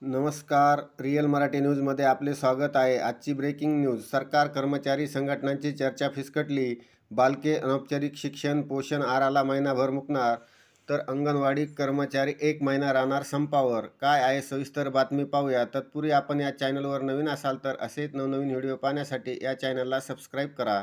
नमस्कार. रिअल मराठी न्यूजमध्ये आपले स्वागत आहे. आजची ब्रेकिंग न्यूज. सरकार कर्मचारी संघटनांची चर्चा फिसकटली. बालके अनौपचारिक शिक्षण पोषण आहाराला महिनाभर मुकणार, तर अंगणवाडी कर्मचारी 1 महिना राहणार संपावर. काय आहे सविस्तर बातमी पाहूया. तत्पूर्वी आपण या चॅनलवर नवीन असाल तर असेच नवनवीन व्हिडिओ पाहण्यासाठी या चॅनलला सबस्क्राईब करा.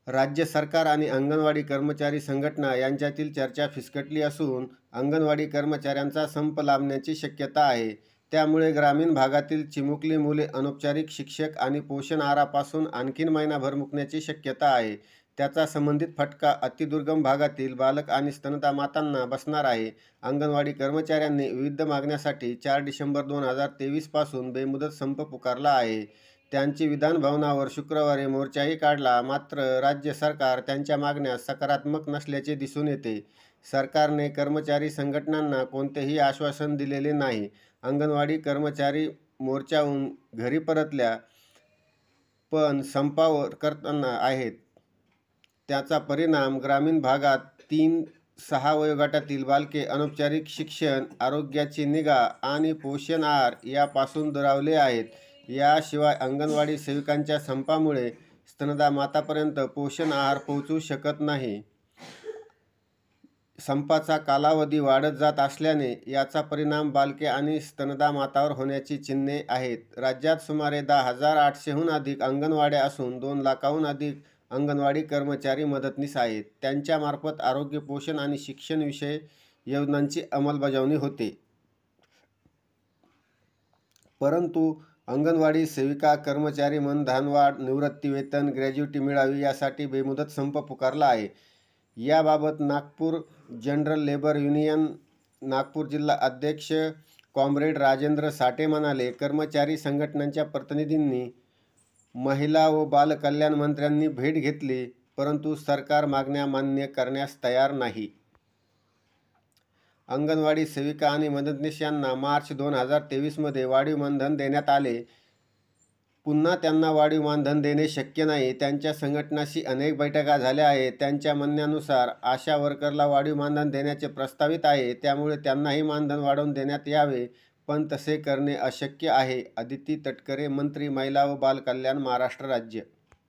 राज्य सरकार आणि अंगणवाडी कर्मचारी संघटना यांच्यातील चर्चा फिसकटली असून अंगणवाडी कर्मचाऱ्यांचा संप लांबण्याची शक्यता आहे. त्यामुळे ग्रामीण भागातील चिमुकली मुले अनौपचारिक शिक्षक आणि पोषण आहारापासून आणखीन महिनाभर मुकण्याची शक्यता आहे. त्याचा संबंधित फटका अतिदुर्गम भागातील बालक आणि स्तनदा मातांना बसणार आहे. अंगणवाडी कर्मचाऱ्यांनी विविध मागण्यासाठी 4 डिसेंबर 2023 पासून बेमुदत संप पुकारला आहे. त्यांची विधान भवनावर शुक्रवारी मोर्चाही काढला. मात्र राज्य सरकार त्यांच्या मागण्यास सकारात्मक नसल्याचे दिसून येते. सरकारने कर्मचारी संघटनांना कोणतेही आश्वासन दिलेले नाही. अंगणवाडी कर्मचारी मोर्चाहून घरी परतल्या, पण संपावर करताना आहेत. त्याचा परिणाम ग्रामीण भागात 3-6 वयोगटातील बालके अनौपचारिक शिक्षण, आरोग्याची निगा आणि पोषण आहार यापासून दुरावले आहेत. याशिवाय अंगणवाडी सेविकांच्या संपामुळे स्तनदा मातापर्यंत पोषण आहार पोहोचू शकत नाही. संपाचा कालावधी वाढत जात असल्याने याचा परिणाम बालके आणि स्तनदा मातावर होण्याची चिन्हे आहेत. राज्यात सुमारे 10,800हून अधिक अंगणवाड्या असून 2 लाखाहून अधिक अंगणवाडी कर्मचारी मदतनीस आहेत. त्यांच्यामार्फत आरोग्य, पोषण आणि शिक्षणविषयक योजनांची अंमलबजावणी होते. परंतु अंगणवाडी सेविका कर्मचारी मानधनवाढ, निवृत्तीवेतन, ग्रॅज्युटी मिळावी यासाठी बेमुदत संप पुकारला आहे. याबाबत Nagpur general labour union Nagpur जिल्हा अध्यक्ष कॉम्रेड राजेंद्र साठे म्हणाले, कर्मचारी संघटनांच्या प्रतिनिधींनी महिला व बालकल्याण मंत्र्यांनी भेट घेतली, परंतु सरकार मागण्या मान्य करण्यास तयार नाही. अंगणवाडी सेविका आणि मदतनीस यांना मार्च 2023 मध्ये वाढीव मानधन देण्यात आले. पुन्हा त्यांना वाढीव मानधन देणे शक्य नाही. त्यांच्या संघटनाशी अनेक बैठका झाल्या आहेत. त्यांच्या म्हणण्यानुसार आशा वर्करला वाढीव मानधन देण्याचे प्रस्तावित आहे. त्यामुळे त्यांनाही मानधन वाढवून देण्यात यावे, पण तसे करणे अशक्य आहे. अदिती तटकरे, मंत्री, महिला व बालकल्याण, महाराष्ट्र राज्य.